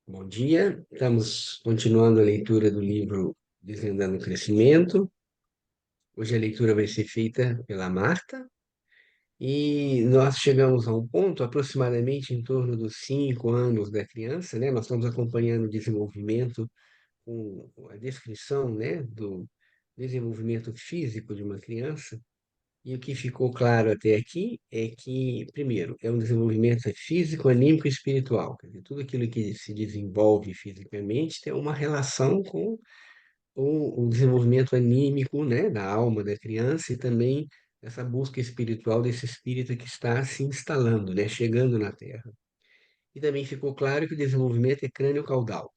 Bom dia, estamos continuando a leitura do livro Desvendando o Crescimento. Hoje a leitura vai ser feita pela Marta e nós chegamos a um ponto aproximadamente em torno dos 5 anos da criança, né? Nós estamos acompanhando o desenvolvimento com a descrição, né, do desenvolvimento físico de uma criança. E o que ficou claro até aqui é que, primeiro, é um desenvolvimento físico, anímico e espiritual. Quer dizer, tudo aquilo que se desenvolve fisicamente tem uma relação com o desenvolvimento anímico, né, da alma da criança e também essa busca espiritual desse espírito que está se instalando, né, chegando na Terra. E também ficou claro que o desenvolvimento é crânio-caudal.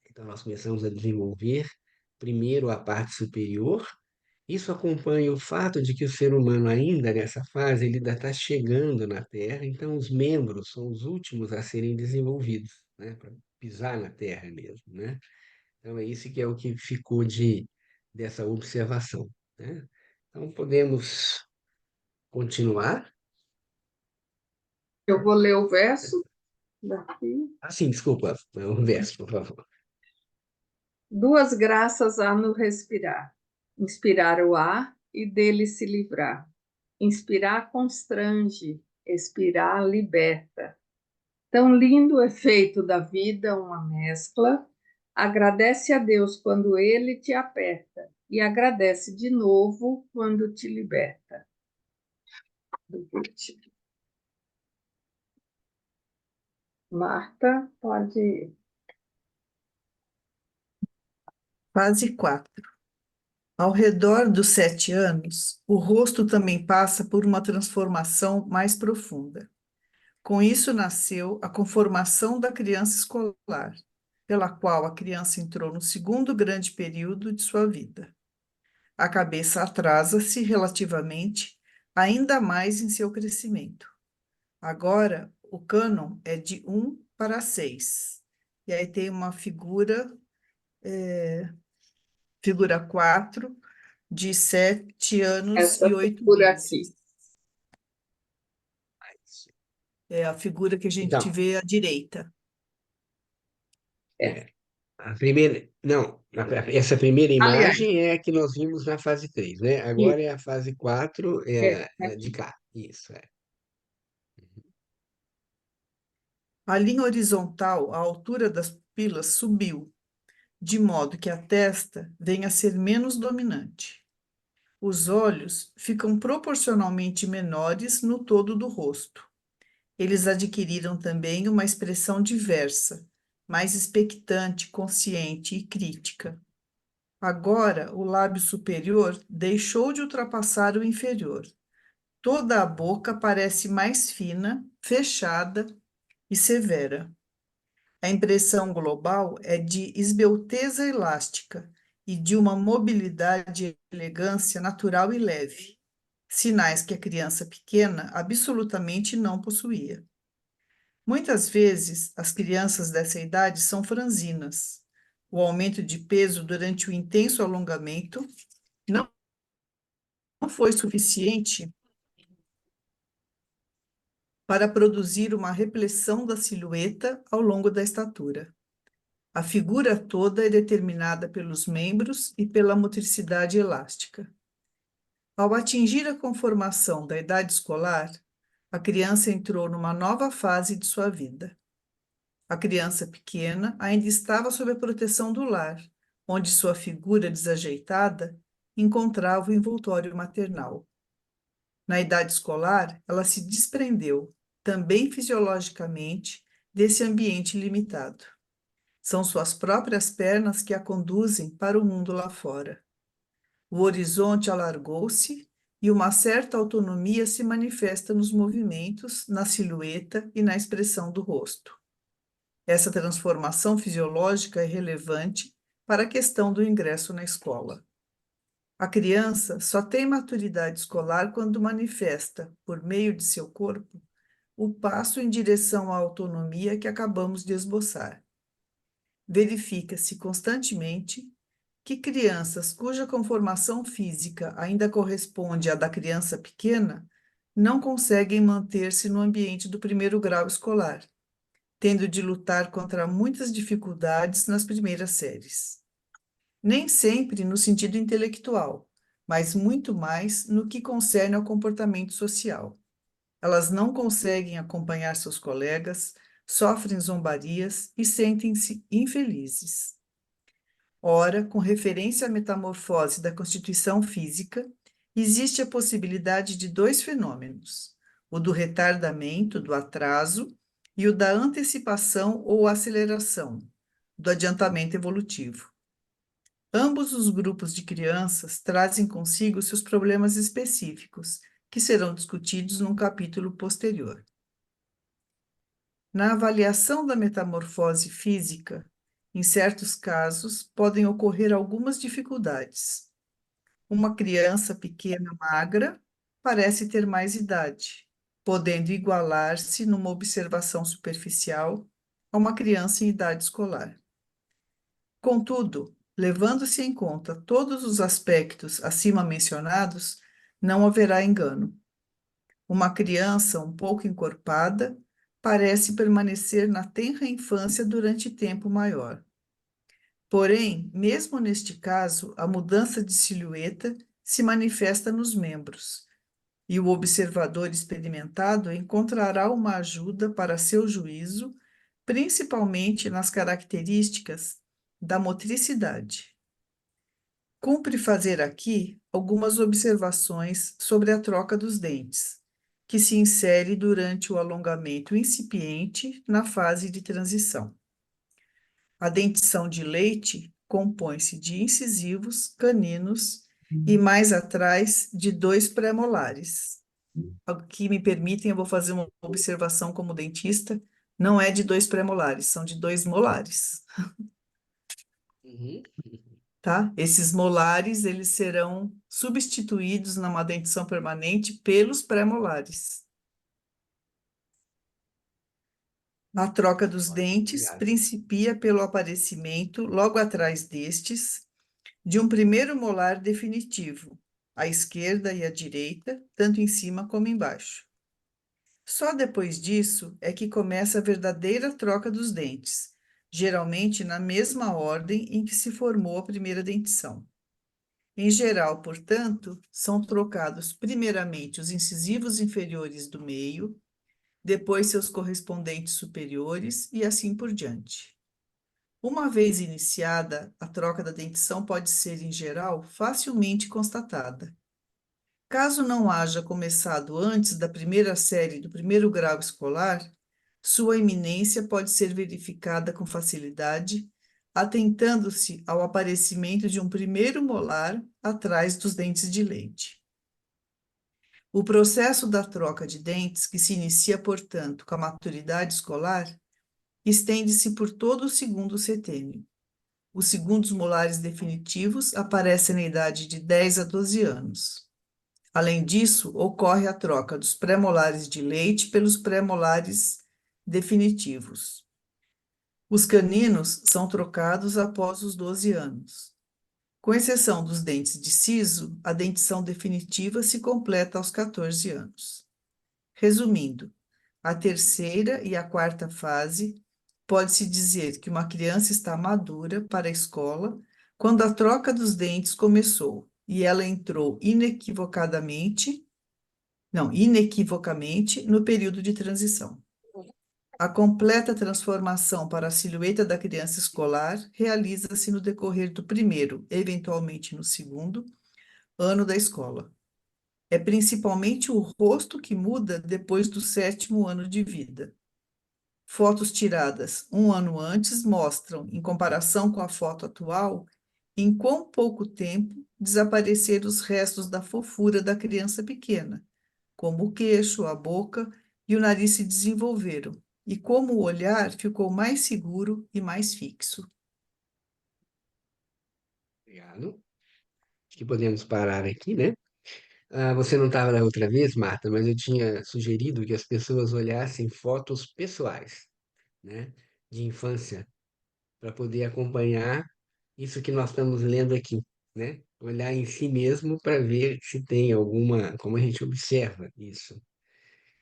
Então, nós começamos a desenvolver primeiro a parte superior. Isso acompanha o fato de que o ser humano ainda nessa fase ele ainda está chegando na Terra, então os membros são os últimos a serem desenvolvidos, né, para pisar na Terra mesmo, né? Então é isso que é o que ficou dessa observação, né? Então podemos continuar. Eu vou ler o verso daqui. Ah, sim, desculpa, o verso, por favor. Duas graças há no respirar: inspirar o ar e dele se livrar. Inspirar constrange, expirar liberta. Tão lindo o efeito da vida, uma mescla. Agradece a Deus quando ele te aperta e agradece de novo quando te liberta. Marta, pode ir. Fase 4. Ao redor dos 7 anos, o rosto também passa por uma transformação mais profunda. Com isso nasceu a conformação da criança escolar, pela qual a criança entrou no segundo grande período de sua vida. A cabeça atrasa-se relativamente ainda mais em seu crescimento. Agora, o cânon é de 1 para 6. E aí tem uma figura 4, de 7 anos Essa e 8 por aqui. meses. É a figura que a gente Então, vê à direita. a primeira, não, essa primeira Aliás, imagem é a que nós vimos na fase 3, né? isso, Agora é a fase 4, é de aqui. cá. Isso, é. A linha horizontal, à altura das pupilas, subiu, de modo que a testa venha a ser menos dominante. Os olhos ficam proporcionalmente menores no todo do rosto. Eles adquiriram também uma expressão diversa, mais expectante, consciente e crítica. Agora, o lábio superior deixou de ultrapassar o inferior. Toda a boca parece mais fina, fechada e severa. A impressão global é de esbelteza elástica e de uma mobilidade e elegância natural e leve, sinais que a criança pequena absolutamente não possuía. Muitas vezes, as crianças dessa idade são franzinas. O aumento de peso durante o intenso alongamento não foi suficiente para produzir uma repressão da silhueta ao longo da estatura. A figura toda é determinada pelos membros e pela motricidade elástica. Ao atingir a conformação da idade escolar, a criança entrou numa nova fase de sua vida. A criança pequena ainda estava sob a proteção do lar, onde sua figura desajeitada encontrava o envoltório maternal. Na idade escolar, ela se desprendeu, também fisiologicamente, desse ambiente limitado. São suas próprias pernas que a conduzem para o mundo lá fora. O horizonte alargou-se e uma certa autonomia se manifesta nos movimentos, na silhueta e na expressão do rosto. Essa transformação fisiológica é relevante para a questão do ingresso na escola. A criança só tem maturidade escolar quando manifesta, por meio de seu corpo, o passo em direção à autonomia que acabamos de esboçar. Verifica-se constantemente que crianças cuja conformação física ainda corresponde à da criança pequena não conseguem manter-se no ambiente do primeiro grau escolar. tendo de lutar contra muitas dificuldades nas primeiras séries. Nem sempre no sentido intelectual, mas muito mais no que concerne ao comportamento social. Elas não conseguem acompanhar seus colegas, sofrem zombarias e sentem-se infelizes. Ora, com referência à metamorfose da constituição física, existe a possibilidade de dois fenômenos: o do retardamento, do atraso, e o da antecipação ou aceleração, do adiantamento evolutivo. Ambos os grupos de crianças trazem consigo seus problemas específicos, que serão discutidos num capítulo posterior. Na avaliação da metamorfose física, em certos casos, podem ocorrer algumas dificuldades. Uma criança pequena, magra, parece ter mais idade, podendo igualar-se numa observação superficial a uma criança em idade escolar. Contudo, levando-se em conta todos os aspectos acima mencionados, não haverá engano. Uma criança um pouco encorpada parece permanecer na tenra infância durante tempo maior. Porém, mesmo neste caso, a mudança de silhueta se manifesta nos membros, e o observador experimentado encontrará uma ajuda para seu juízo, principalmente nas características da motricidade. Cumpre fazer aqui algumas observações sobre a troca dos dentes, que se insere durante o alongamento incipiente na fase de transição. A dentição de leite compõe-se de incisivos, caninos e mais atrás de dois pré-molares. Aqui me permitem, eu vou fazer uma observação como dentista, não é de dois pré-molares, são de dois molares. Uhum. Tá? Esses molares, eles serão substituídos numa dentição permanente pelos pré-molares. A troca dos Ótimo, dentes obrigado. principia pelo aparecimento, logo atrás destes, de um primeiro molar definitivo, à esquerda e à direita, tanto em cima como embaixo. Só depois disso é que começa a verdadeira troca dos dentes, geralmente na mesma ordem em que se formou a primeira dentição. Em geral, portanto, são trocados primeiramente os incisivos inferiores do meio, depois seus correspondentes superiores e assim por diante. Uma vez iniciada, a troca da dentição pode ser, em geral, facilmente constatada. Caso não haja começado antes da primeira série do primeiro grau escolar, sua iminência pode ser verificada com facilidade, atentando-se ao aparecimento de um primeiro molar atrás dos dentes de leite. O processo da troca de dentes, que se inicia, portanto, com a maturidade escolar, estende-se por todo o segundo setênio. Os segundos molares definitivos aparecem na idade de 10 a 12 anos. Além disso, ocorre a troca dos pré-molares de leite pelos pré-molares definitivos. Os caninos são trocados após os 12 anos. Com exceção dos dentes de siso, a dentição definitiva se completa aos 14 anos. Resumindo, a terceira e a quarta fase, pode-se dizer que uma criança está madura para a escola quando a troca dos dentes começou e ela entrou inequivocamente no período de transição. A completa transformação para a silhueta da criança escolar realiza-se no decorrer do primeiro, eventualmente no segundo, ano da escola. É principalmente o rosto que muda depois do 7º ano de vida. Fotos tiradas um ano antes mostram, em comparação com a foto atual, em quão pouco tempo desapareceram os restos da fofura da criança pequena, como o queixo, a boca e o nariz se desenvolveram, e como o olhar ficou mais seguro e mais fixo. Obrigado. Acho que podemos parar aqui, né? Você não estava da outra vez, Marta, mas eu tinha sugerido que as pessoas olhassem fotos pessoais, né? De infância, para poder acompanhar isso que nós estamos lendo aqui, né? Olhar em si mesmo para ver se tem alguma, como a gente observa isso.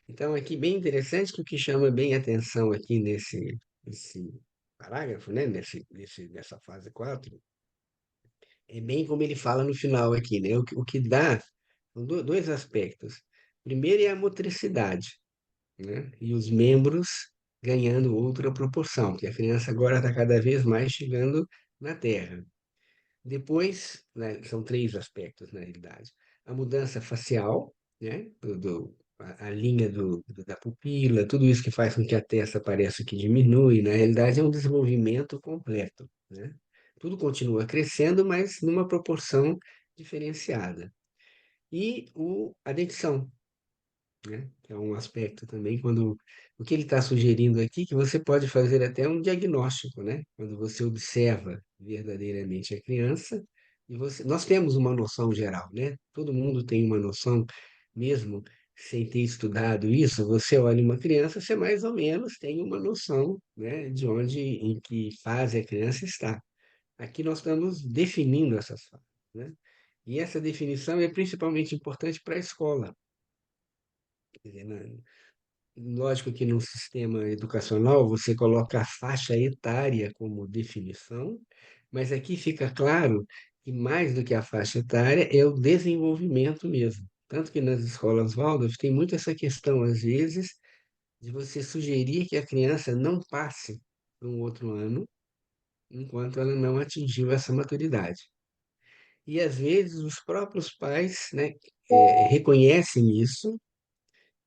Então, aqui bem interessante que o que chama bem atenção aqui nesse parágrafo, né? Nessa fase 4 é bem como ele fala no final aqui, né? O que dá são dois aspectos. Primeiro é a motricidade, né? E os membros ganhando outra proporção, que a criança agora está cada vez mais chegando na Terra. Depois, né, são três aspectos, na realidade. A mudança facial, né, a linha da pupila, tudo isso que faz com que a testa pareça que diminui, na realidade é um desenvolvimento completo, né? Tudo continua crescendo, mas numa proporção diferenciada. E a dentição, né? Que é um aspecto também, quando o que ele está sugerindo aqui, que você pode fazer até um diagnóstico, né? Quando você observa verdadeiramente a criança, nós temos uma noção geral, né? Todo mundo tem uma noção, mesmo sem ter estudado isso, você olha uma criança, você mais ou menos tem uma noção, né, de onde, em que fase a criança está. Aqui nós estamos definindo essas fases, né? E essa definição é principalmente importante para a escola. Quer dizer, lógico que no sistema educacional você coloca a faixa etária como definição, mas aqui fica claro que mais do que a faixa etária é o desenvolvimento mesmo. Tanto que nas escolas Waldorf tem muito essa questão, às vezes, de você sugerir que a criança não passe para um outro ano enquanto ela não atingiu essa maturidade. E às vezes os próprios pais, né, reconhecem isso.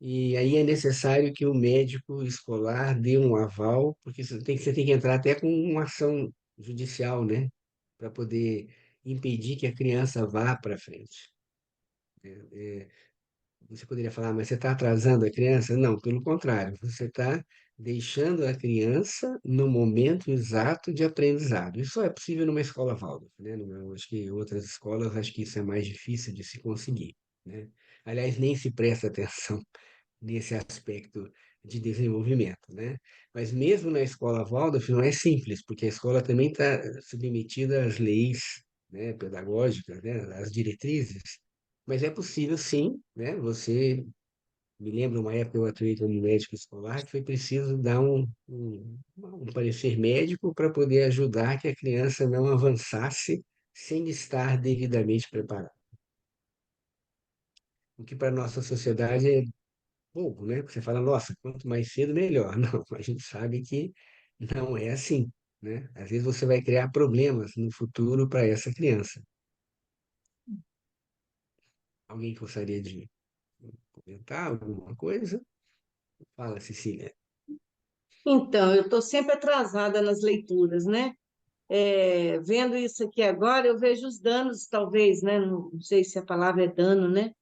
E aí é necessário que o médico escolar dê um aval, porque você tem que entrar até com uma ação judicial, né? Para poder impedir que a criança vá para frente. Você poderia falar, mas você está atrasando a criança? Não, pelo contrário, você está deixando a criança no momento exato de aprendizado. Isso só é possível numa escola Waldorf, né? Acho que em outras escolas, acho que isso é mais difícil de se conseguir, né? Aliás, nem se presta atenção nesse aspecto de desenvolvimento, né? Mas mesmo na escola Waldorf não é simples, porque a escola também está submetida às leis, né, pedagógicas, né, às diretrizes, mas é possível sim, né? Você me lembra uma época eu atuei como médico escolar que foi preciso dar um parecer médico para poder ajudar que a criança não avançasse sem estar devidamente preparada. O que para a nossa sociedade é pouco, né? Porque você fala, nossa, quanto mais cedo, melhor. Não, a gente sabe que não é assim, né? Às vezes você vai criar problemas no futuro para essa criança. Alguém gostaria de comentar alguma coisa? Fala, Cecília. Então, eu estou sempre atrasada nas leituras, né? Vendo isso aqui agora, eu vejo os danos, talvez, né? Não sei se a palavra é dano, né?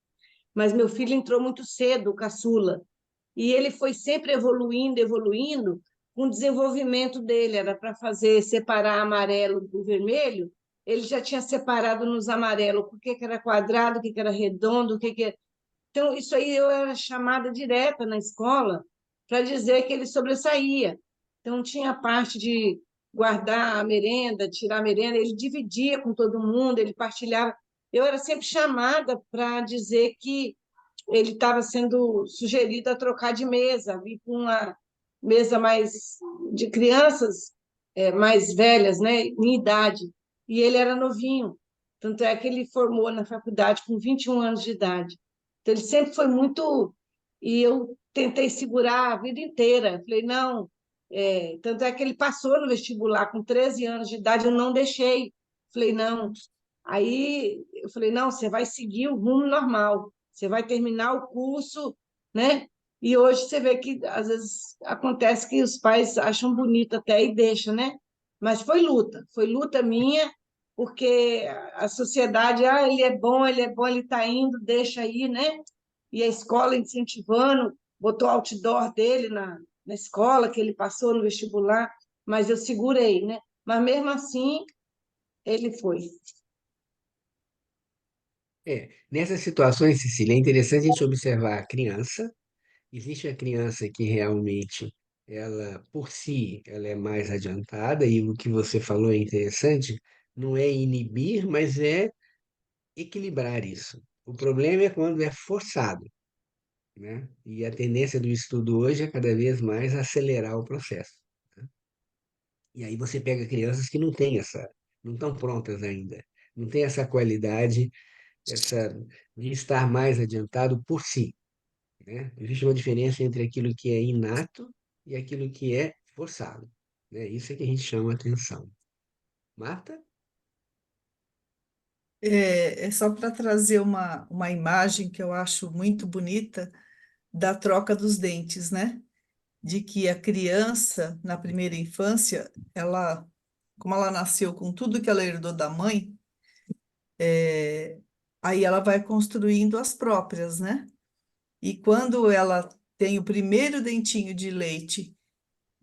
Mas meu filho entrou muito cedo, o caçula, e ele foi sempre evoluindo, evoluindo, com o desenvolvimento dele, era para fazer separar amarelo do vermelho, ele já tinha separado nos amarelos, o que que era quadrado, o que que era redondo, o que que... Então, isso aí eu era chamada direta na escola para dizer que ele sobressaía. Então, tinha a parte de guardar a merenda, tirar a merenda, ele dividia com todo mundo, ele partilhava. Eu era sempre chamada para dizer que ele estava sendo sugerido a trocar de mesa, vir para uma mesa mais de crianças mais velhas, né, em idade, e ele era novinho. Tanto é que ele formou na faculdade com 21 anos de idade. Então, ele sempre foi muito. E eu tentei segurar a vida inteira. Falei, não. Tanto é que ele passou no vestibular com 13 anos de idade, eu não deixei. Falei, não. Aí eu falei, não, você vai seguir o rumo normal, você vai terminar o curso, né? E hoje você vê que às vezes acontece que os pais acham bonito até e deixam, né? Mas foi luta minha, porque a sociedade, ele é bom, ele está indo, deixa aí, né? E a escola incentivando, botou outdoor dele na escola, que ele passou no vestibular, mas eu segurei, né? Mas mesmo assim, ele foi. Nessas situações, Cecília, é interessante a gente observar a criança. Existe a criança que realmente, ela, por si, ela é mais adiantada, e o que você falou é interessante, não é inibir, mas é equilibrar isso. O problema é quando é forçado. né? E a tendência do estudo hoje é cada vez mais acelerar o processo. Né? E aí você pega crianças que não estão prontas ainda, não têm essa qualidade, essa de estar mais adiantado por si, né? Existe uma diferença entre aquilo que é inato e aquilo que é forçado, né? Isso é que a gente chama atenção. Marta? É só para trazer uma imagem que eu acho muito bonita da troca dos dentes, né? De que a criança, na primeira infância, como ela nasceu com tudo que ela herdou da mãe, é, aí ela vai construindo as próprias, né? E quando ela tem o primeiro dentinho de leite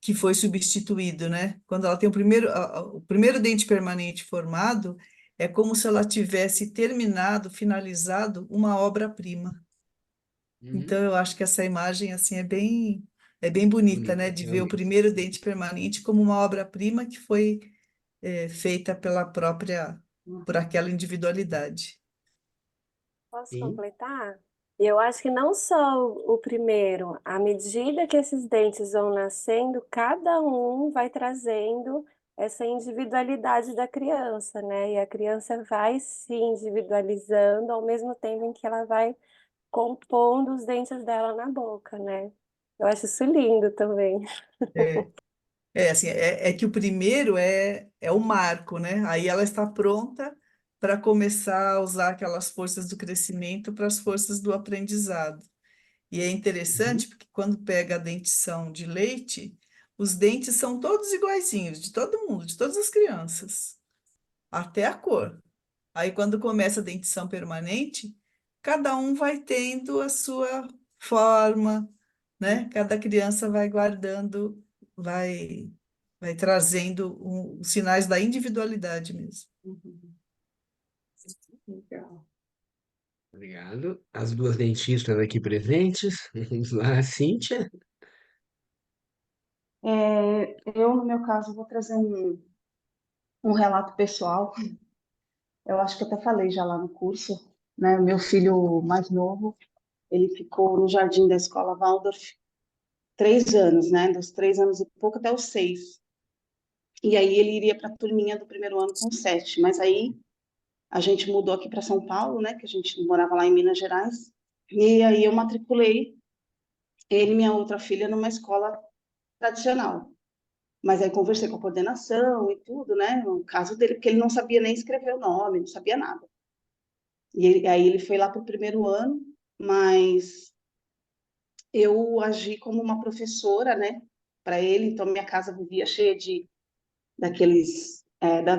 que foi substituído, né? Quando ela tem o primeiro dente permanente formado, é como se ela tivesse terminado, finalizado uma obra-prima. Então, Uhum. eu acho que essa imagem assim é bem bonita, né? Bonita, De ver o realmente. primeiro dente permanente como uma obra-prima que foi feita por aquela individualidade. Posso Sim. completar? Eu acho que não só o primeiro, à medida que esses dentes vão nascendo, cada um vai trazendo essa individualidade da criança, né? E a criança vai se individualizando ao mesmo tempo em que ela vai compondo os dentes dela na boca, né? Eu acho isso lindo também. É, assim, é que o primeiro é o marco, né? Aí ela está pronta para começar a usar aquelas forças do crescimento para as forças do aprendizado. E é Uhum. interessante porque quando pega a dentição de leite, os dentes são todos iguaizinhos, de todo mundo, de todas as crianças, até a cor. Aí quando começa a dentição permanente, cada um vai tendo a sua forma, né? Cada criança vai guardando, vai, vai trazendo os sinais da individualidade mesmo. Uhum. Legal. Obrigado. As duas dentistas aqui presentes. Vamos lá, Cíntia. Eu, no meu caso, vou trazer um relato pessoal. Eu acho que eu até falei já lá no curso, né? O meu filho mais novo, ele ficou no jardim da escola Waldorf 3 anos, né? Dos 3 anos e pouco até os 6. E aí ele iria para a turminha do primeiro ano com 7. Mas aí a gente mudou aqui para São Paulo, né? Que a gente morava lá em Minas Gerais. E aí eu matriculei ele e minha outra filha numa escola tradicional. Mas aí conversei com a coordenação e tudo, né? No caso dele, porque ele não sabia nem escrever o nome, não sabia nada. Aí ele foi lá para o primeiro ano, mas eu agi como uma professora, né? Para ele, então minha casa vivia cheia daqueles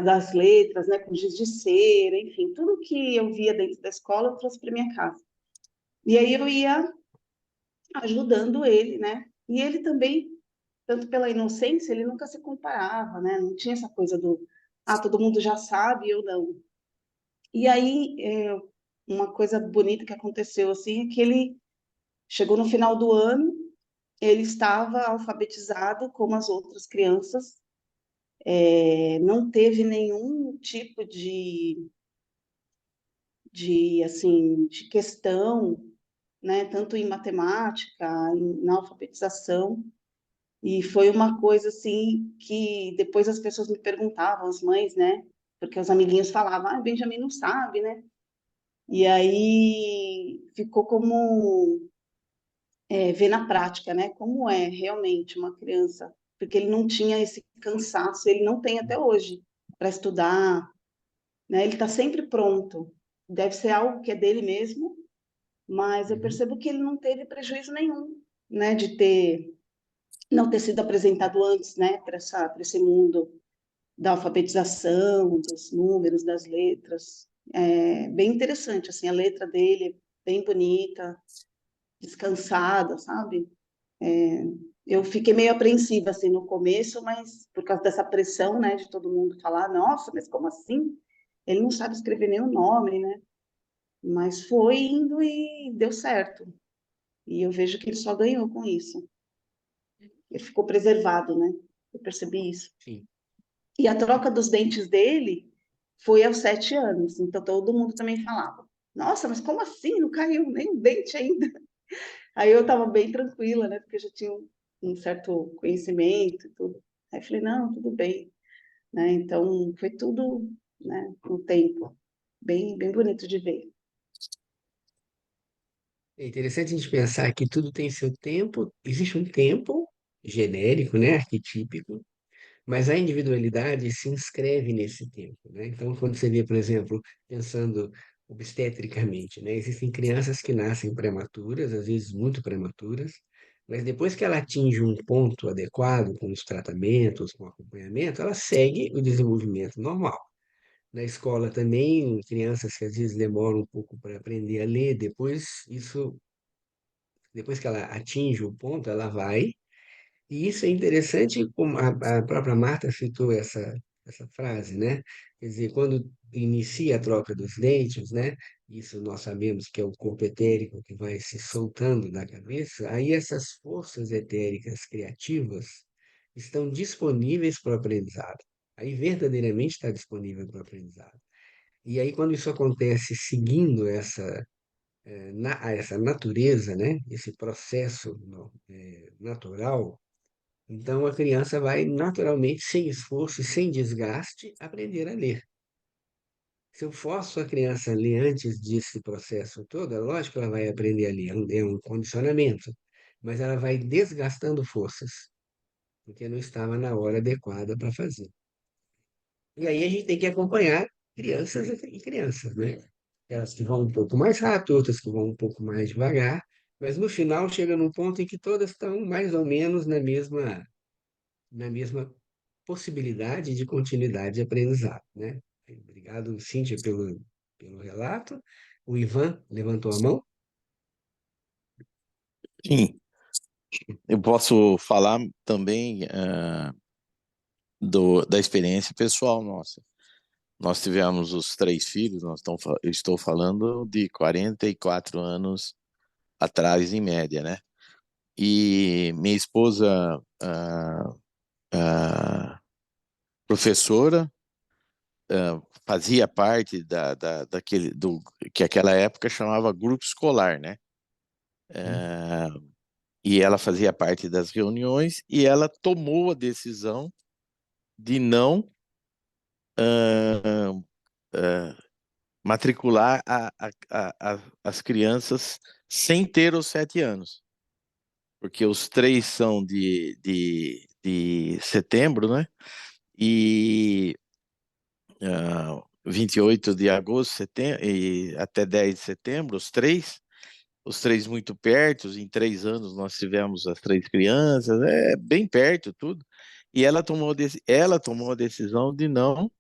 das letras, né? Com giz de cera, enfim, tudo que eu via dentro da escola eu trouxe para minha casa. E aí eu ia ajudando ele, né? E ele também, tanto pela inocência, ele nunca se comparava, né? Não tinha essa coisa todo mundo já sabe, eu não. E aí, uma coisa bonita que aconteceu, assim, é que ele chegou no final do ano, ele estava alfabetizado como as outras crianças, não teve nenhum tipo assim, de questão, né? Tanto em matemática, na alfabetização. E foi uma coisa assim que depois as pessoas me perguntavam, as mães, né? Porque os amiguinhos falavam, Benjamin não sabe, né? E aí ficou como ver na prática, né? Como é realmente uma criança, porque ele não tinha esse cansaço, ele não tem até hoje para estudar, né? Ele está sempre pronto. Deve ser algo que é dele mesmo, mas eu Uhum. percebo que ele não teve prejuízo nenhum, né? De não ter sido apresentado antes, né? Para esse mundo da alfabetização, dos números, das letras. É bem interessante, assim, a letra dele é bem bonita, descansada, sabe? Eu fiquei meio apreensiva, assim, no começo, mas por causa dessa pressão, né, de todo mundo falar, nossa, mas como assim? Ele não sabe escrever nem o nome, né? Mas foi indo e deu certo. E eu vejo que ele só ganhou com isso. Ele ficou preservado, né? Eu percebi isso. Sim. E a troca dos dentes dele foi aos 7 anos. Então todo mundo também falava: Nossa, mas como assim? Não caiu nem um dente ainda. Aí eu estava bem tranquila, né? Porque eu já tinha um certo conhecimento e tudo. Aí eu falei, não, tudo bem, né? Então foi tudo, né, no tempo, bem bonito de ver. É interessante a gente pensar que tudo tem seu tempo, existe um tempo genérico, né, arquetípico, mas a individualidade se inscreve nesse tempo, né? Então, quando você vê, por exemplo, pensando obstetricamente, né, existem crianças que nascem prematuras, às vezes muito prematuras, mas depois que ela atinge um ponto adequado com os tratamentos, com o acompanhamento, ela segue o desenvolvimento normal. Na escola também, crianças que às vezes demoram um pouco para aprender a ler, depois que ela atinge o ponto, ela vai. E isso é interessante, como a própria Marta citou essa frase, né? Quer dizer, quando inicia a troca dos dentes, né? Isso nós sabemos que é o corpo etérico que vai se soltando da cabeça, aí essas forças etéricas criativas estão disponíveis para o aprendizado. Aí verdadeiramente está disponível para o aprendizado. E aí, quando isso acontece seguindo essa natureza, né? Esse processo natural, então a criança vai naturalmente, sem esforço e sem desgaste, aprender a ler. Se eu forço a criança a ler antes desse processo todo, é lógico que ela vai aprender a ler, é um condicionamento, mas ela vai desgastando forças, porque não estava na hora adequada para fazer. E aí a gente tem que acompanhar crianças e crianças, né? Elas que vão um pouco mais rápido, outras que vão um pouco mais devagar, mas no final chega num ponto em que todas estão mais ou menos na mesma possibilidade de continuidade de aprendizado, né? Obrigado, Cíntia, pelo relato. O Ivan levantou a mão. Sim, eu posso falar também da experiência pessoal nossa. Nós tivemos os 3 filhos, eu estou falando de 44 anos atrás, em média, né? E minha esposa, professora, fazia parte que aquela época chamava grupo escolar, né? E ela fazia parte das reuniões e ela tomou a decisão de não matricular as crianças sem ter os 7 anos, porque os 3 são de setembro, né? E 28 de agosto, setembro, e até 10 de setembro, os três muito perto, em 3 anos nós tivemos as 3 crianças, bem perto tudo, e ela tomou a decisão de não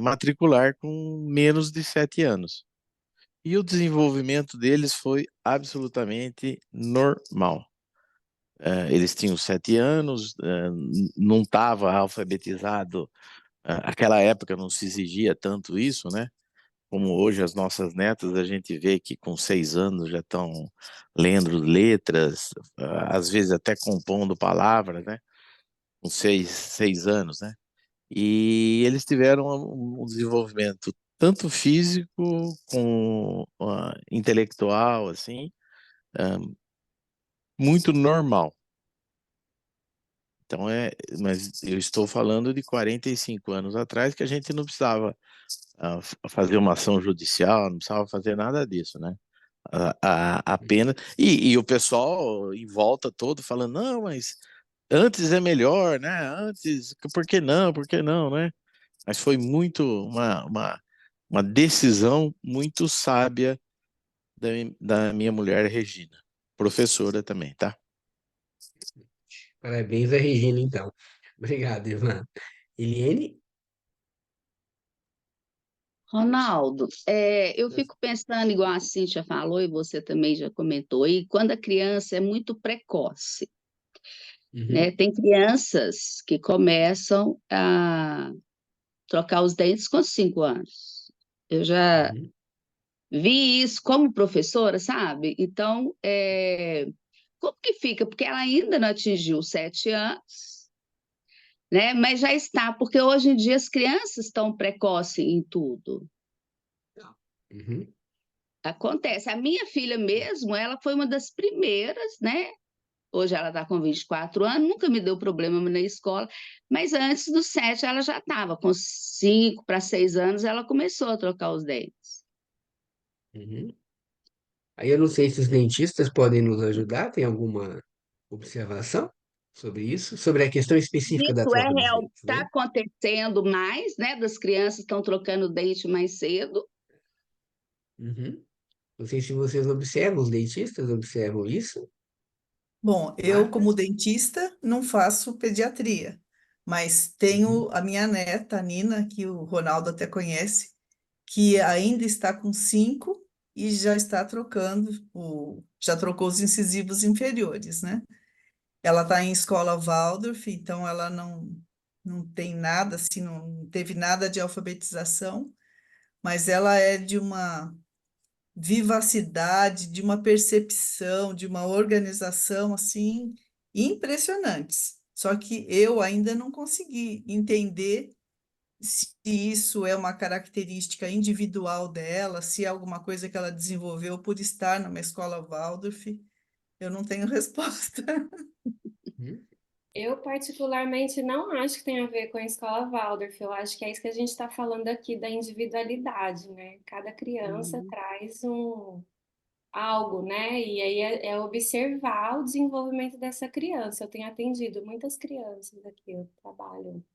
matricular com menos de 7 anos. E o desenvolvimento deles foi absolutamente normal. Eles tinham 7 anos, não estava alfabetizado. Aquela época não se exigia tanto isso, né? Como hoje as nossas netas, a gente vê que com 6 anos já estão lendo letras, às vezes até compondo palavras, né? Com 6 anos, né? E eles tiveram um desenvolvimento tanto físico como intelectual, assim, muito normal. Então mas eu estou falando de 45 anos atrás, que a gente não precisava fazer uma ação judicial, não precisava fazer nada disso, né? Apenas e o pessoal em volta todo falando, não, mas antes é melhor, né? Antes, por que não? Por que não, né? Mas foi muito uma decisão muito sábia da minha mulher Regina, professora também, tá? Parabéns a Regina, então. Obrigado, Ivan. Eliane? Ronaldo, eu fico pensando, igual a Cíntia falou, e você também já comentou aí, quando a criança é muito precoce, né? Uhum, Tem crianças que começam a trocar os dentes com 5 anos. Eu já uhum. vi isso como professora, sabe? Então, como que fica? Porque ela ainda não atingiu os 7 anos, né? Mas já está, porque hoje em dia as crianças estão precoces em tudo. Uhum. acontece. A minha filha mesmo, ela foi uma das primeiras, né? Hoje ela está com 24 anos, nunca me deu problema na escola, mas antes dos 7 ela já estava, com 5 para 6 anos ela começou a trocar os dentes. Uhum. Aí eu não sei se os dentistas podem nos ajudar, tem alguma observação sobre isso? Sobre a questão específica da Isso é troca dos real, dentes, está né? acontecendo mais, né? Das crianças estão trocando dente mais cedo. Uhum. Não sei se vocês observam, os dentistas observam isso, Bom, eu, Marta? como dentista, não faço pediatria, mas Uhum. tenho a minha neta, a Nina, que o Ronaldo até conhece, que ainda está com 5 e já está trocando, já trocou os incisivos inferiores, né? Ela está em escola Waldorf, então ela não tem nada, assim, não teve nada de alfabetização, mas ela é de uma vivacidade, de uma percepção, de uma organização assim impressionantes. Só que eu ainda não consegui entender se isso é uma característica individual dela, se é alguma coisa que ela desenvolveu por estar numa escola Waldorf. Eu não tenho resposta. Uhum. Eu, particularmente, não acho que tem a ver com a escola Waldorf. Eu acho que é isso que a gente está falando aqui da individualidade, né? Cada criança Uhum. traz algo, né? E aí é observar o desenvolvimento dessa criança. Eu tenho atendido muitas crianças aqui, eu trabalho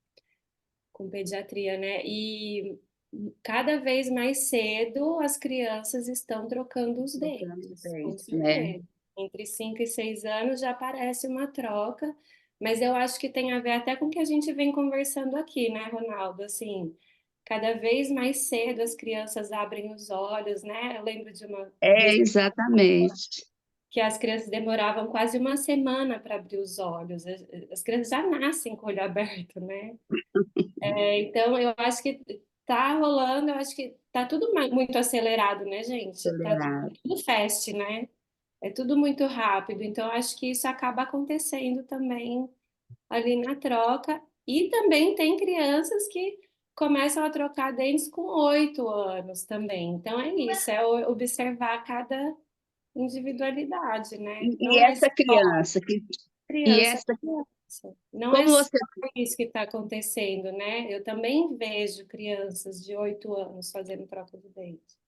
com pediatria, né? E cada vez mais cedo as crianças estão trocando os Trocando dentes, com dente, né? certeza. Entre 5 e 6 anos já aparece uma troca, mas eu acho que tem a ver até com o que a gente vem conversando aqui, né, Ronaldo? Assim, cada vez mais cedo as crianças abrem os olhos, né? Eu lembro de uma É, vez exatamente. que as crianças demoravam quase uma semana para abrir os olhos. As crianças já nascem com o olho aberto, né? Então, eu acho que tá rolando, eu acho que tá tudo muito acelerado, né, gente? Tá Acelerado. tudo fast, né? É tudo muito rápido. Então, eu acho que isso acaba acontecendo também ali na troca. E também tem crianças que começam a trocar dentes com 8 anos também. Então, é isso, é observar cada individualidade, né? E Não é essa só criança e criança, é essa, criança. Não é como só você, isso que está acontecendo, né? Eu também vejo crianças de 8 anos fazendo troca de dente.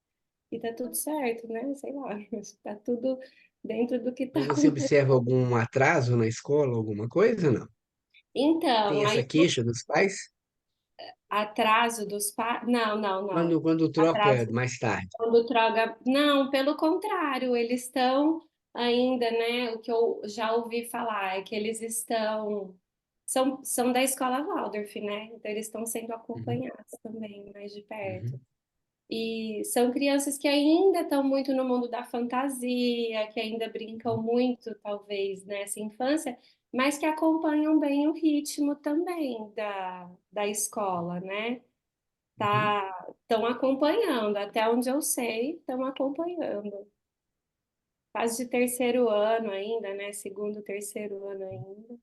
E tá tudo certo, né? Sei lá, está tudo dentro do que está Mas você observa acontecendo. algum atraso na escola, alguma coisa, não? Tem Então, essa aí queixa dos pais? atraso dos pais. Não, não, não. Quando troca Atraso mais tarde? quando troca. Não, pelo contrário, eles estão ainda, né? O que eu já ouvi falar é que eles estão. São da escola Waldorf, né? Então, eles estão sendo Uhum, acompanhados também, mais de perto. uhum, E são crianças que ainda estão muito no mundo da fantasia, que ainda brincam muito, talvez, nessa infância, mas que acompanham bem o ritmo também da escola, né? uhum. Estão acompanhando, até onde eu sei, estão acompanhando. Fase de terceiro ano ainda, né? Segundo, terceiro ano ainda.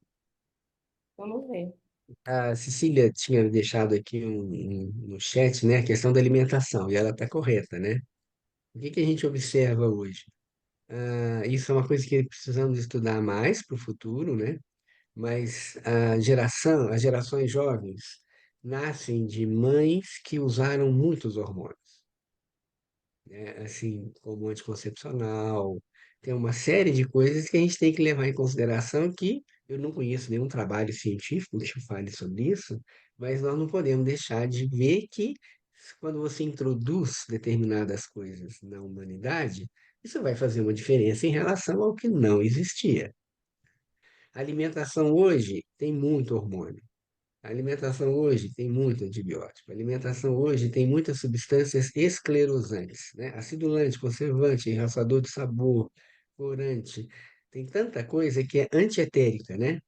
Vamos ver. A Cecília tinha deixado aqui no chat, né, a questão da alimentação, e ela está correta, né? O que que a gente observa hoje? Isso é uma coisa que precisamos estudar mais para o futuro, né? Mas as gerações jovens nascem de mães que usaram muitos hormônios, né? Assim, como anticoncepcional, tem uma série de coisas que a gente tem que levar em consideração que eu não conheço nenhum trabalho científico que fale sobre isso, mas nós não podemos deixar de ver que quando você introduz determinadas coisas na humanidade, isso vai fazer uma diferença em relação ao que não existia. A alimentação hoje tem muito hormônio. A alimentação hoje tem muito antibiótico. A alimentação hoje tem muitas substâncias esclerosantes, né? Acidulante, conservante, enraçador de sabor, corante. Tem tanta coisa que é antietérica, né?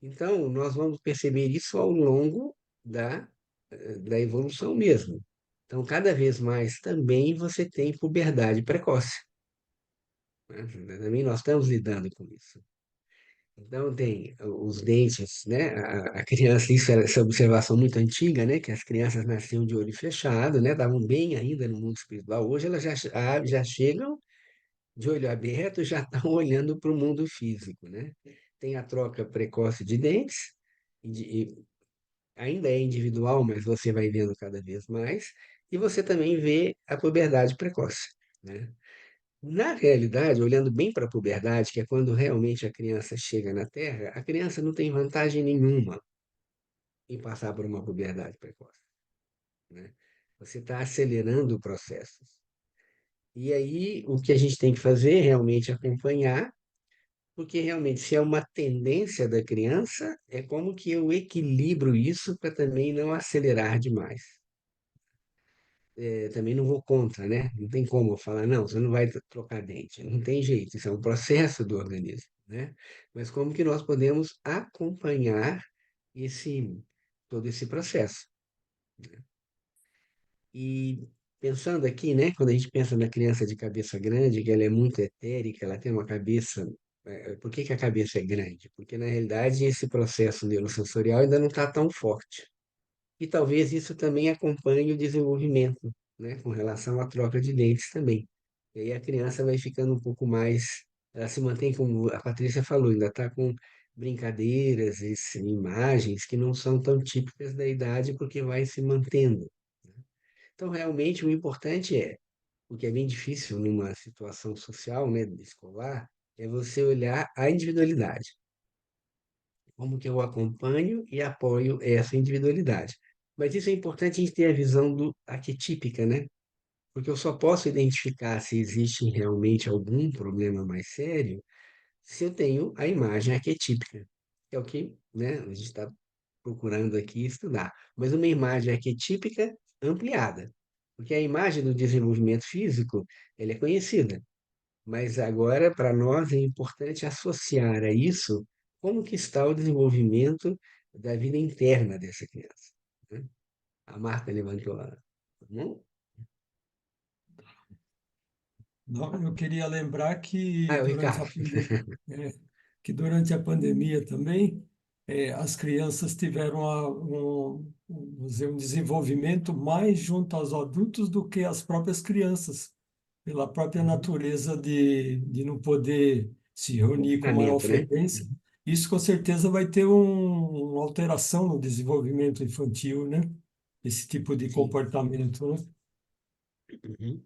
Então, nós vamos perceber isso ao longo da evolução mesmo. Então, cada vez mais também você tem puberdade precoce, né? Também nós estamos lidando com isso. Então, tem os dentes, né? A criança, isso era essa observação muito antiga, né? Que as crianças nasciam de olho fechado, né? Estavam bem ainda no mundo espiritual. Hoje elas já chegam de olho aberto, já estão olhando para o mundo físico, né? Tem a troca precoce de dentes, e ainda é individual, mas você vai vendo cada vez mais, e você também vê a puberdade precoce, né? Na realidade, olhando bem para a puberdade, que é quando realmente a criança chega na Terra, a criança não tem vantagem nenhuma em passar por uma puberdade precoce, né? Você está acelerando processos. E aí, o que a gente tem que fazer é realmente acompanhar, porque realmente, se é uma tendência da criança, é como que eu equilibro isso para também não acelerar demais. Também não vou contra, né? Não tem como eu falar, não, você não vai trocar dente. Não tem jeito, isso é um processo do organismo, né? Mas como que nós podemos acompanhar esse, todo esse processo? E pensando aqui, né, quando a gente pensa na criança de cabeça grande, que ela é muito etérica, ela tem uma cabeça. Por que que a cabeça é grande? Porque, na realidade, esse processo neurosensorial ainda não está tão forte. E talvez isso também acompanhe o desenvolvimento, né, com relação à troca de dentes também. E aí a criança vai ficando um pouco mais. Ela se mantém, como a Patrícia falou, ainda está com brincadeiras, imagens que não são tão típicas da idade, porque vai se mantendo. Então, realmente, o importante é, o que é bem difícil numa situação social, né, escolar, é você olhar a individualidade. Como que eu acompanho e apoio essa individualidade. Mas isso é importante a gente ter a visão do arquetípica, né? Porque eu só posso identificar se existe realmente algum problema mais sério se eu tenho a imagem arquetípica, que é o que, né, a gente está procurando aqui estudar. Mas uma imagem arquetípica ampliada, porque a imagem do desenvolvimento físico, ela é conhecida, mas agora para nós é importante associar a isso como que está o desenvolvimento da vida interna dessa criança, né? A Marta levantou a mão. Não, eu queria lembrar Ah, é o Ricardo. que durante a pandemia também as crianças tiveram vamos dizer, um desenvolvimento mais junto aos adultos do que as próprias crianças, pela própria Uhum. natureza de não poder se reunir com maior Confinamento, né? frequência. Isso com certeza vai ter uma alteração no desenvolvimento infantil, né? Esse tipo de Sim. comportamento, né? Uhum.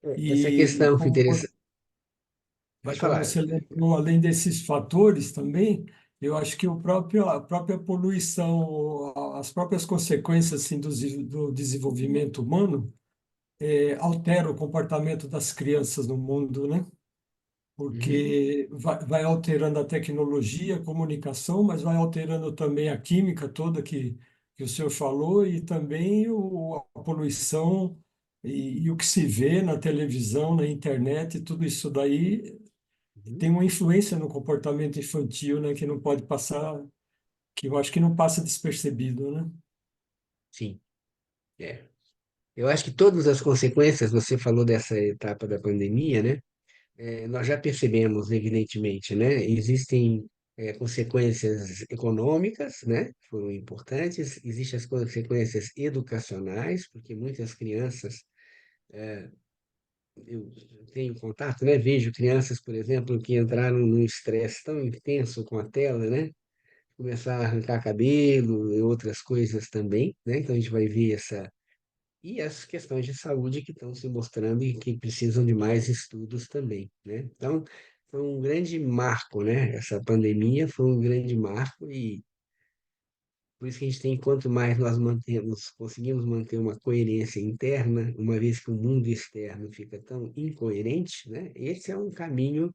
Essa E questão foi como interessante. E Pode como falar. você lembrou, além desses fatores também, eu acho que a própria poluição, as próprias consequências assim, do desenvolvimento humano, altera o comportamento das crianças no mundo, né? Uhum. Porque vai alterando a tecnologia, a comunicação, mas vai alterando também a química toda que o senhor falou e também a poluição e o que se vê na televisão, na internet, tudo isso daí Uhum. tem uma influência no comportamento infantil, né, que não pode passar, que eu acho que não passa despercebido, né? Sim. É. Eu acho que todas as consequências, você falou dessa etapa da pandemia, né? Nós já percebemos, evidentemente, né? Existem consequências econômicas, né? Foram importantes. Existem as consequências educacionais, porque muitas crianças, eu tenho contato, né? Vejo crianças, por exemplo, que entraram num estresse tão intenso com a tela, né? Começar a arrancar cabelo e outras coisas também, né? Então a gente vai ver essa. E as questões de saúde que estão se mostrando e que precisam de mais estudos também, né? Então, foi um grande marco, né? Essa pandemia foi um grande marco e por isso que a gente tem, quanto mais nós mantemos, conseguimos manter uma coerência interna, uma vez que o mundo externo fica tão incoerente, né? Esse é um caminho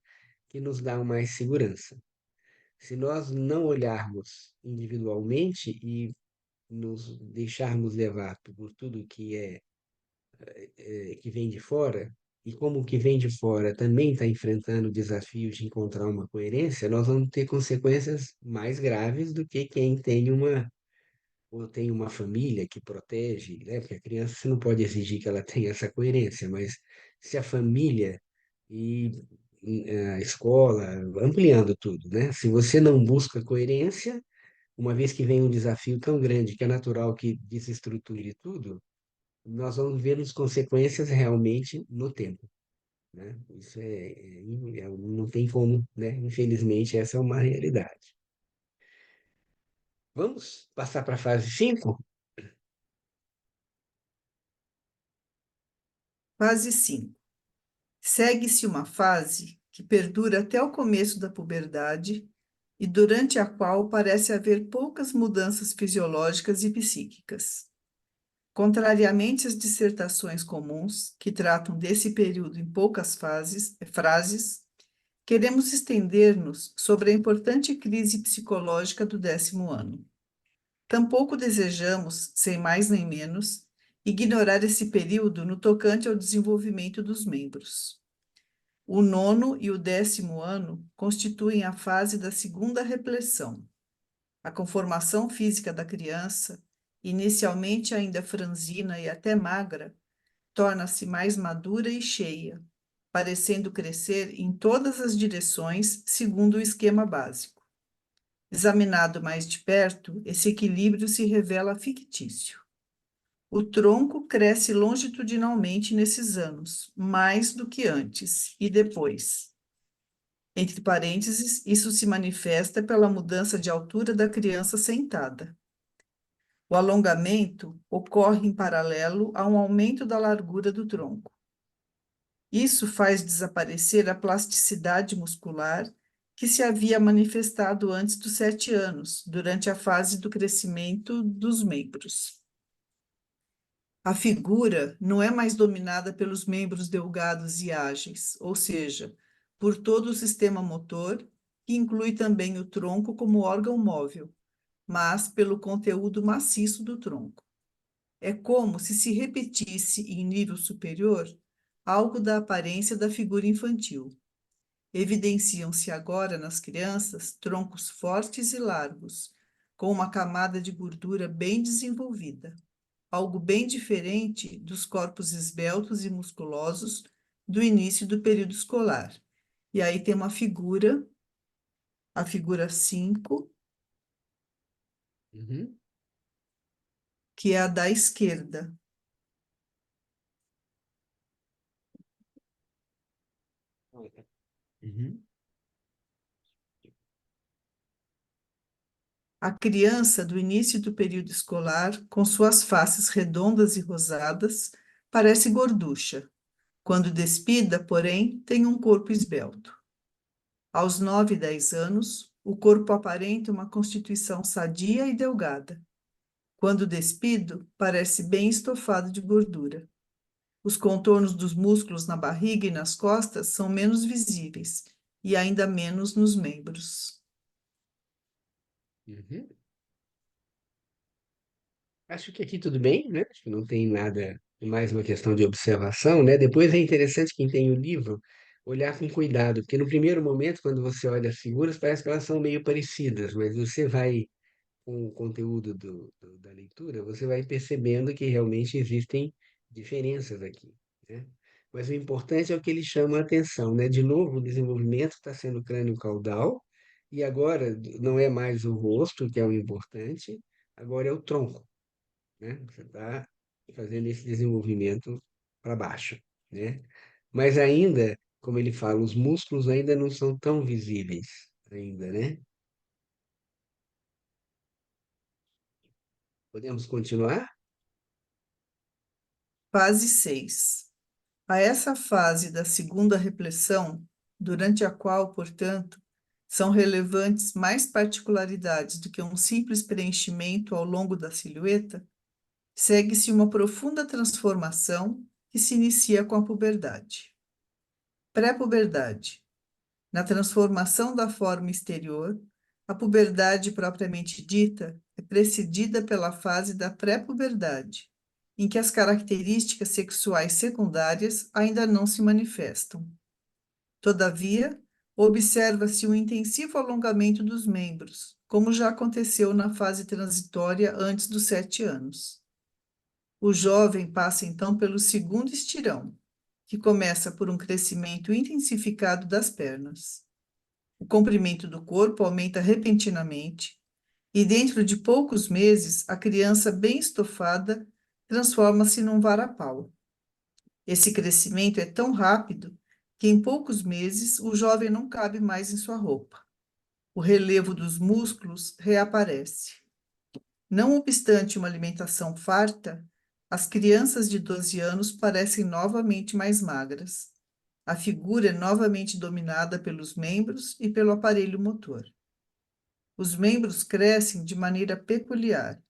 que nos dá mais segurança. Se nós não olharmos individualmente e nos deixarmos levar por tudo que vem de fora, e como o que vem de fora também está enfrentando o desafio de encontrar uma coerência, nós vamos ter consequências mais graves do que quem tem ou tem uma família que protege, né? Porque a criança você não pode exigir que ela tenha essa coerência, mas se a família e a escola, ampliando tudo, né? Se você não busca coerência, uma vez que vem um desafio tão grande que é natural que desestruture tudo, nós vamos ver as consequências realmente no tempo, né? Isso não tem como, né? Infelizmente, essa é uma realidade. Vamos passar para a fase 5? Fase 5. Segue-se uma fase que perdura até o começo da puberdade e durante a qual parece haver poucas mudanças fisiológicas e psíquicas. Contrariamente às dissertações comuns, que tratam desse período em poucas frases, queremos estender-nos sobre a importante crise psicológica do 10º ano. Tampouco desejamos, sem mais nem menos, ignorar esse período no tocante ao desenvolvimento dos membros. O 9º e o 10º ano constituem a fase da segunda repressão. A conformação física da criança, inicialmente ainda franzina e até magra, torna-se mais madura e cheia, parecendo crescer em todas as direções segundo o esquema básico. Examinado mais de perto, esse equilíbrio se revela fictício. O tronco cresce longitudinalmente nesses anos, mais do que antes e depois. Entre parênteses, isso se manifesta pela mudança de altura da criança sentada. O alongamento ocorre em paralelo a um aumento da largura do tronco. Isso faz desaparecer a plasticidade muscular que se havia manifestado antes dos 7 anos, durante a fase do crescimento dos membros. A figura não é mais dominada pelos membros delgados e ágeis, ou seja, por todo o sistema motor, que inclui também o tronco como órgão móvel, mas pelo conteúdo maciço do tronco. É como se repetisse em nível superior algo da aparência da figura infantil. Evidenciam-se agora nas crianças troncos fortes e largos, com uma camada de gordura bem desenvolvida, algo bem diferente dos corpos esbeltos e musculosos do início do período escolar. E aí tem uma figura, a figura 5, que é a da esquerda. A criança do início do período escolar, com suas faces redondas e rosadas, parece gorducha. Quando despida, porém, tem um corpo esbelto. Aos 9 e 10 anos, o corpo aparenta uma constituição sadia e delgada. Quando despido, parece bem estofado de gordura. Os contornos dos músculos na barriga e nas costas são menos visíveis, e ainda menos nos membros. Acho que aqui tudo bem, né? Acho que não tem nada, mais uma questão de observação, né? Depois é interessante quem tem o livro olhar com cuidado, porque no primeiro momento, quando você olha as figuras, parece que elas são meio parecidas, mas você vai com o conteúdo da leitura, você vai percebendo que realmente existem diferenças aqui, né? Mas o importante é o que ele chama a atenção, né? De novo, o desenvolvimento está sendo crânio-caudal, e agora não é mais o rosto que é o importante, agora é o tronco, né? Você está fazendo esse desenvolvimento para baixo, né? Mas ainda, como ele fala, os músculos ainda não são tão visíveis ainda, né? Podemos continuar? Fase 6. A essa fase da segunda repressão, durante a qual, portanto, são relevantes mais particularidades do que um simples preenchimento ao longo da silhueta, segue-se uma profunda transformação que se inicia com a puberdade. Pré-puberdade. Na transformação da forma exterior, a puberdade propriamente dita é precedida pela fase da pré-puberdade, em que as características sexuais secundárias ainda não se manifestam. Todavia, observa-se um intensivo alongamento dos membros, como já aconteceu na fase transitória antes dos 7 anos. O jovem passa então pelo segundo estirão, que começa por um crescimento intensificado das pernas. O comprimento do corpo aumenta repentinamente e, dentro de poucos meses, a criança bem estofada transforma-se num varapau. Esse crescimento é tão rápido que, em poucos meses, o jovem não cabe mais em sua roupa. O relevo dos músculos reaparece. Não obstante uma alimentação farta, as crianças de 12 anos parecem novamente mais magras. A figura é novamente dominada pelos membros e pelo aparelho motor. Os membros crescem de maneira peculiar.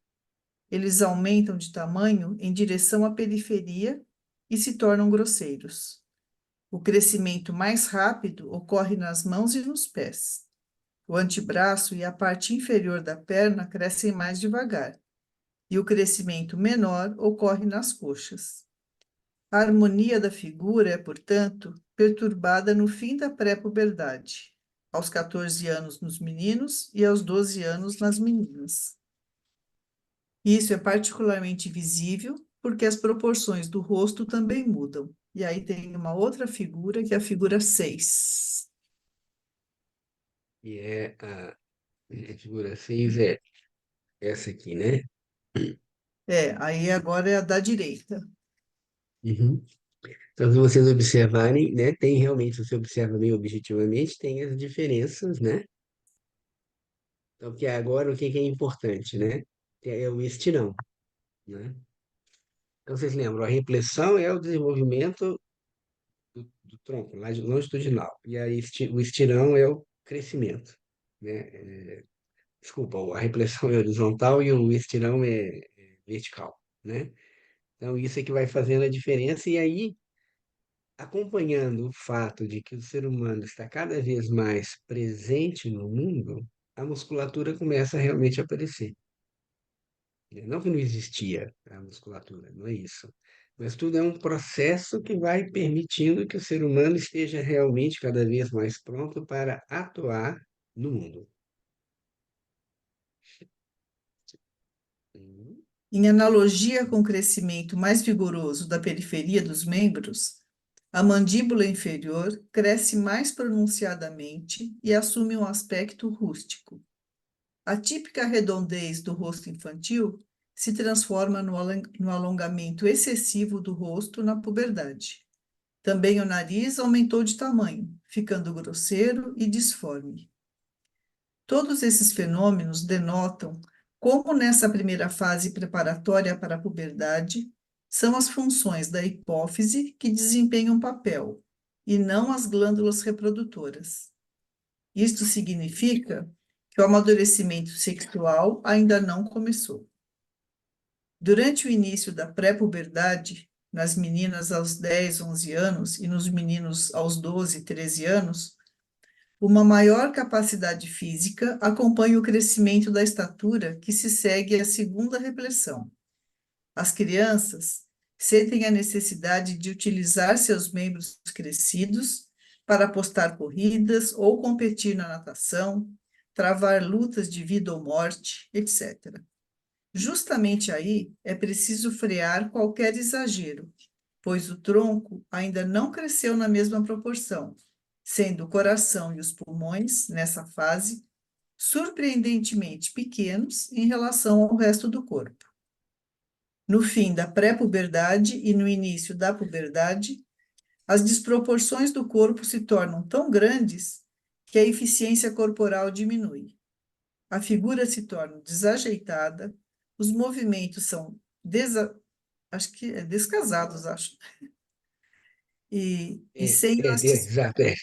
Eles aumentam de tamanho em direção à periferia e se tornam grosseiros. O crescimento mais rápido ocorre nas mãos e nos pés. O antebraço e a parte inferior da perna crescem mais devagar, e o crescimento menor ocorre nas coxas. A harmonia da figura é, portanto, perturbada no fim da pré-puberdade, aos 14 anos nos meninos e aos 12 anos nas meninas. Isso é particularmente visível porque as proporções do rosto também mudam. E aí tem uma outra figura, que é a figura 6. E a figura 6 é essa aqui, né? Aí agora é a da direita. Uhum. Então, se vocês observarem, né, tem realmente, se você observa bem objetivamente, tem as diferenças, né? Então, que agora o que que é importante, né? É o estirão, né? Então, vocês lembram, a repressão é o desenvolvimento do tronco longitudinal, e aí o estirão é o crescimento, né? Desculpa, a repressão é horizontal e o estirão é vertical, né? Então, isso é que vai fazendo a diferença, e aí, acompanhando o fato de que o ser humano está cada vez mais presente no mundo, a musculatura começa realmente a aparecer. Não que não existia a musculatura, não é isso. Mas tudo é um processo que vai permitindo que o ser humano esteja realmente cada vez mais pronto para atuar no mundo. Hum. Em analogia com o crescimento mais vigoroso da periferia dos membros, a mandíbula inferior cresce mais pronunciadamente e assume um aspecto rústico. A típica redondez do rosto infantil se transforma no alongamento excessivo do rosto na puberdade. Também o nariz aumentou de tamanho, ficando grosseiro e disforme. Todos esses fenômenos denotam como, nessa primeira fase preparatória para a puberdade, são as funções da hipófise que desempenham papel, e não as glândulas reprodutoras. Isto significa que o amadurecimento sexual ainda não começou. Durante o início da pré-puberdade, nas meninas aos 10, 11 anos e nos meninos aos 12, 13 anos, uma maior capacidade física acompanha o crescimento da estatura que se segue à segunda repressão. As crianças sentem a necessidade de utilizar seus membros crescidos para apostar corridas ou competir na natação, travar lutas de vida ou morte, etc. Justamente aí é preciso frear qualquer exagero, pois o tronco ainda não cresceu na mesma proporção, sendo o coração e os pulmões, nessa fase, surpreendentemente pequenos em relação ao resto do corpo. No fim da pré-puberdade e no início da puberdade, as desproporções do corpo se tornam tão grandes que a eficiência corporal diminui. A figura se torna desajeitada, os movimentos são descasados, acho. E sem Exato, é.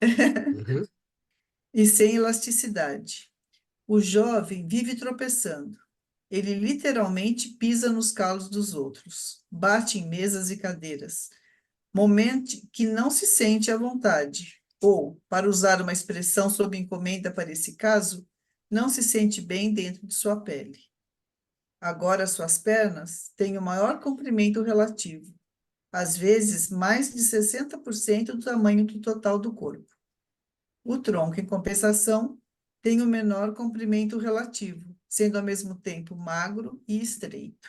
Uhum. e sem elasticidade. O jovem vive tropeçando. Ele literalmente pisa nos calos dos outros, bate em mesas e cadeiras, momento que não se sente à vontade, ou, para usar uma expressão sob encomenda para esse caso, não se sente bem dentro de sua pele. Agora suas pernas têm o maior comprimento relativo, às vezes mais de 60% do tamanho do total do corpo. O tronco, em compensação, tem o menor comprimento relativo, sendo ao mesmo tempo magro e estreito.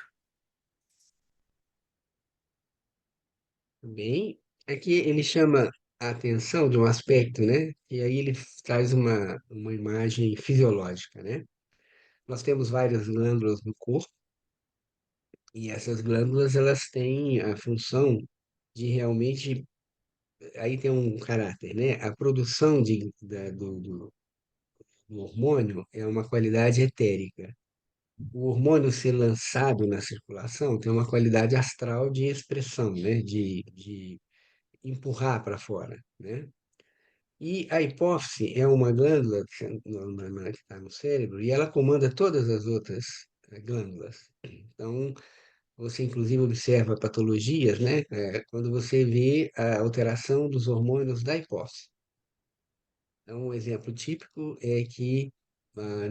Bem, Aqui ele chama a atenção de um aspecto, né? E aí ele traz uma imagem fisiológica, né? Nós temos várias glândulas no corpo, e essas glândulas elas têm a função de realmente, aí tem um caráter, né? A produção do hormônio é uma qualidade etérica. O hormônio ser lançado na circulação tem uma qualidade astral de expressão, né? De empurrar para fora, né? E a hipófise é uma glândula que está no cérebro e ela comanda todas as outras glândulas. Então, você inclusive observa patologias, né? Quando você vê a alteração dos hormônios da hipófise. Então, um exemplo típico é que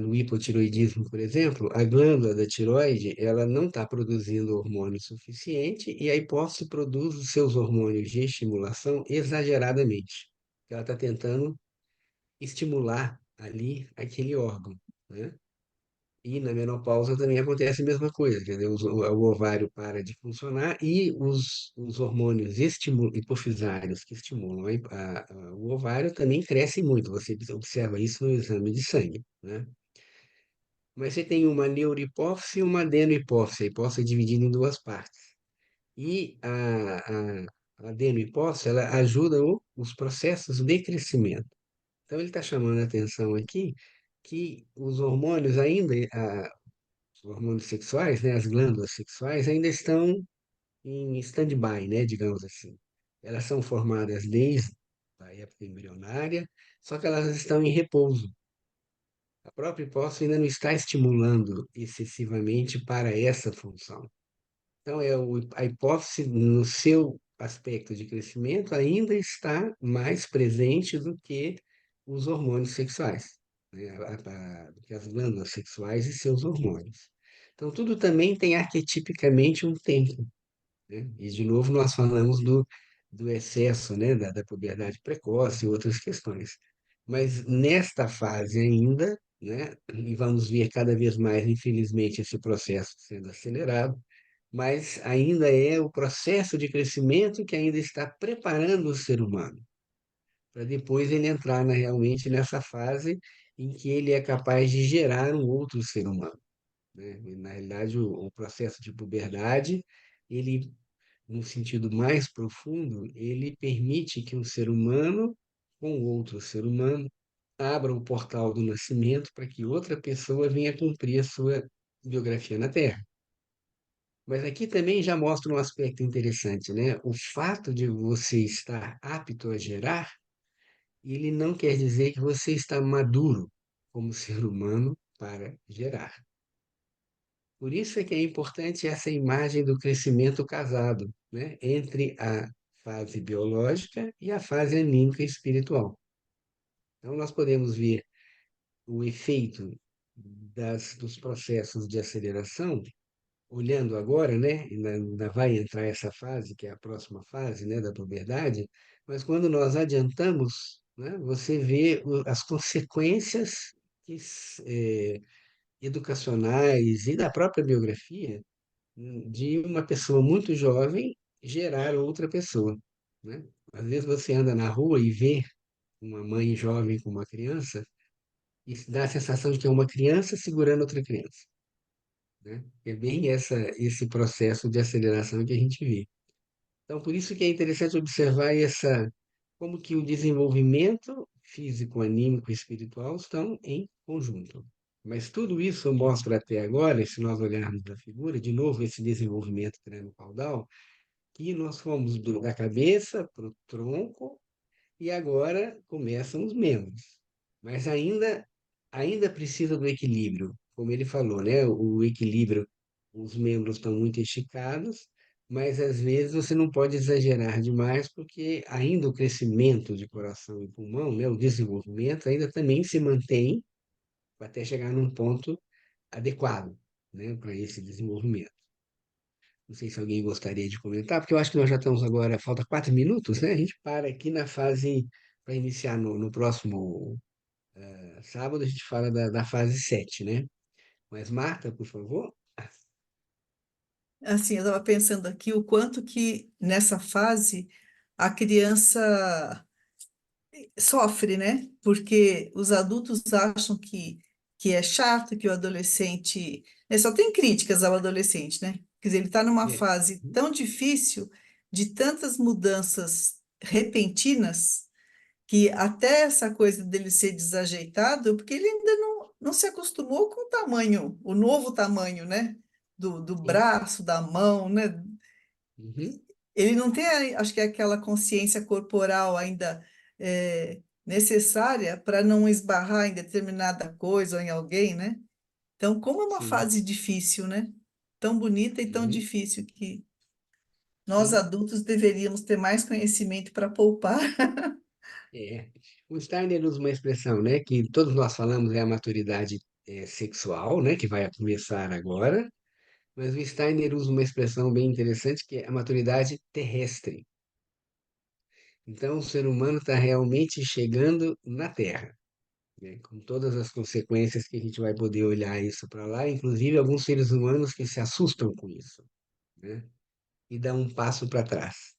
no hipotiroidismo, por exemplo, a glândula da tiroide ela não está produzindo hormônio suficiente e a hipófise produz os seus hormônios de estimulação exageradamente. Ela está tentando estimular ali aquele órgão, né? E na menopausa também acontece a mesma coisa, quer dizer, o ovário para de funcionar e os hormônios hipofisários que estimulam o ovário também crescem muito. Você observa isso no exame de sangue, né? Mas você tem uma neurohipófise e uma adenohipófise. A hipófise é dividida em duas partes. E a adenohipófise, ela ajuda os processos de crescimento. Então, ele está chamando a atenção aqui que os hormônios ainda, os hormônios sexuais, né, as glândulas sexuais, ainda estão em stand-by, né, digamos assim. Elas são formadas desde a época embrionária, só que elas estão em repouso. A própria hipófise ainda não está estimulando excessivamente para essa função. Então, a hipófise, no seu aspecto de crescimento, ainda está mais presente do que os hormônios sexuais, né? Do que as glândulas sexuais e seus hormônios. Então, tudo também tem arquetipicamente um tempo, né? E, de novo, nós falamos do excesso, né? Da puberdade precoce e outras questões. Mas nesta fase ainda, né? E vamos ver cada vez mais, infelizmente, esse processo sendo acelerado, mas ainda é o processo de crescimento que ainda está preparando o ser humano, para depois ele entrar realmente nessa fase em que ele é capaz de gerar um outro ser humano, né? E, na realidade, o processo de puberdade, ele, num sentido mais profundo, ele permite que um ser humano com outro ser humano abra o portal do nascimento para que outra pessoa venha cumprir a sua biografia na Terra. Mas aqui também já mostra um aspecto interessante, né? O fato de você estar apto a gerar, ele não quer dizer que você está maduro como ser humano para gerar. Por isso é que é importante essa imagem do crescimento casado, né? Entre a fase biológica e a fase anímica e espiritual. Então, nós podemos ver o efeito dos processos de aceleração olhando agora, né, ainda vai entrar essa fase, que é a próxima fase, né, da puberdade, mas quando nós adiantamos, né, você vê as consequências que, educacionais e da própria biografia de uma pessoa muito jovem gerar outra pessoa, né? Às vezes você anda na rua e vê uma mãe jovem com uma criança e dá a sensação de que é uma criança segurando outra criança, né? É bem esse processo de aceleração que a gente vê. Então, por isso que é interessante observar como que o desenvolvimento físico, anímico e espiritual estão em conjunto. Mas tudo isso eu mostro até agora, se nós olharmos a figura, de novo, esse desenvolvimento crânio-caudal, que nós fomos da cabeça para o tronco, e agora começam os membros. Mas ainda precisa do equilíbrio, como ele falou, né? O equilíbrio, os membros estão muito esticados, mas às vezes você não pode exagerar demais, porque ainda o crescimento de coração e pulmão, né? O desenvolvimento ainda também se mantém até chegar num ponto adequado, né? Para esse desenvolvimento. Não sei se alguém gostaria de comentar, porque eu acho que nós já estamos agora, falta 4 minutos, né? A gente para aqui na fase, para iniciar no próximo sábado, a gente fala da fase 7, né? Mas, Marta, por favor. Assim, eu estava pensando aqui o quanto que nessa fase a criança sofre, né? Porque os adultos acham que é chato, que o adolescente. Só tem críticas ao adolescente, né? Quer dizer, ele está numa É. fase tão difícil, de tantas mudanças repentinas, que até essa coisa dele ser desajeitado, porque ele ainda não se acostumou com o tamanho, o novo tamanho, né? Do Sim. braço, da mão, né? Uhum. Ele não tem, acho que, aquela consciência corporal ainda necessária para não esbarrar em determinada coisa ou em alguém, né? Então, como é uma Sim. fase difícil, né? Tão bonita e tão Uhum. difícil que nós Sim. adultos deveríamos ter mais conhecimento para poupar. É. O Steiner usa uma expressão, né, que todos nós falamos é a maturidade sexual, né, que vai começar agora, mas o Steiner usa uma expressão bem interessante que é a maturidade terrestre. Então, o ser humano está realmente chegando na Terra, né, com todas as consequências que a gente vai poder olhar isso para lá, inclusive alguns seres humanos que se assustam com isso, né, e dão um passo para trás,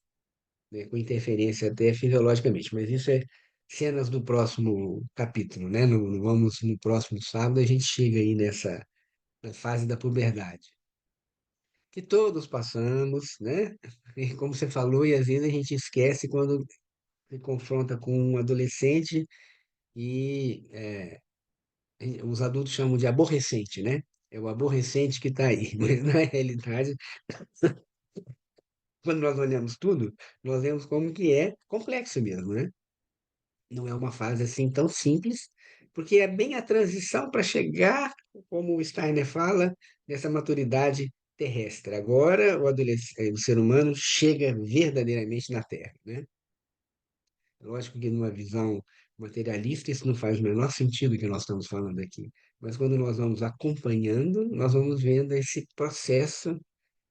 né, com interferência até fisiologicamente, mas isso é cenas do próximo capítulo, né? Vamos no próximo sábado a gente chega aí na fase da puberdade, que todos passamos, né? E como você falou, e às vezes a gente esquece quando se confronta com um adolescente e os adultos chamam de aborrecente, né? É o aborrecente que está aí, mas na realidade, quando nós olhamos tudo, nós vemos como que é complexo mesmo, né? Não é uma fase assim tão simples, porque é bem a transição para chegar, como o Steiner fala, nessa maturidade terrestre. Agora o ser humano chega verdadeiramente na Terra, né? Lógico que numa visão materialista isso não faz o menor sentido que nós estamos falando aqui, mas quando nós vamos acompanhando, nós vamos vendo esse processo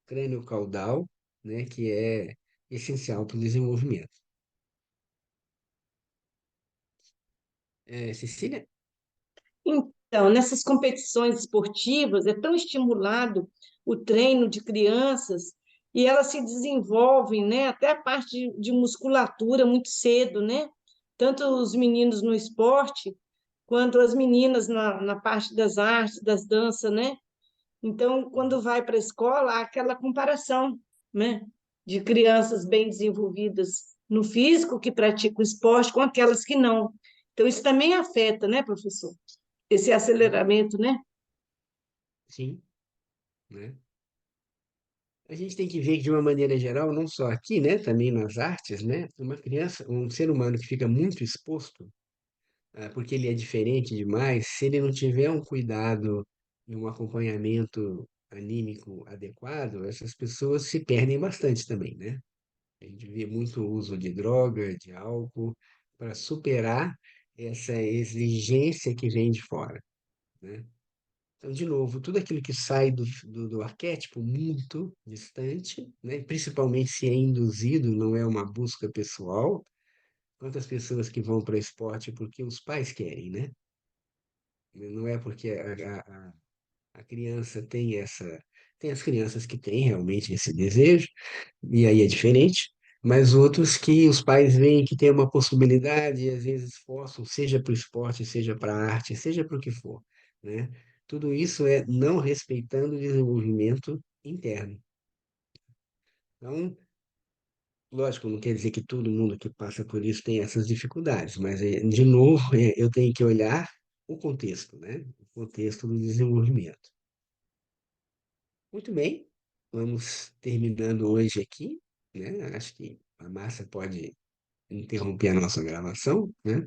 crânio-caudal, né, que é essencial para o desenvolvimento. Cecília? Então, nessas competições esportivas, é tão estimulado o treino de crianças e elas se desenvolvem, né, até a parte de musculatura muito cedo, né? Tanto os meninos no esporte, quanto as meninas na parte das artes, das danças, né? Então, quando vai para a escola, há aquela comparação, né, de crianças bem desenvolvidas no físico, que praticam esporte, com aquelas que não. Então, isso também afeta, né, professor? Esse aceleramento, né? Sim, né? A gente tem que ver que, de uma maneira geral, não só aqui, né, também nas artes, né, uma criança, um ser humano que fica muito exposto, porque ele é diferente demais, se ele não tiver um cuidado e um acompanhamento anímico adequado, essas pessoas se perdem bastante também, né? A gente vê muito uso de droga, de álcool, para superar essa exigência que vem de fora, né? Então, de novo, tudo aquilo que sai do arquétipo muito distante, né? Principalmente se é induzido, não é uma busca pessoal. Quantas pessoas que vão para esporte porque os pais querem, né? Não é porque a criança tem essa. Tem as crianças que têm realmente esse desejo, e aí é diferente, mas outros que os pais veem que tem uma possibilidade e às vezes forçam, seja para o esporte, seja para a arte, seja para o que for, né? Tudo isso é não respeitando o desenvolvimento interno. Então, lógico, não quer dizer que todo mundo que passa por isso tem essas dificuldades, mas, de novo, eu tenho que olhar o contexto, né? O contexto do desenvolvimento. Muito bem, vamos terminando hoje aqui, né? Acho que a Márcia pode interromper a nossa gravação, né?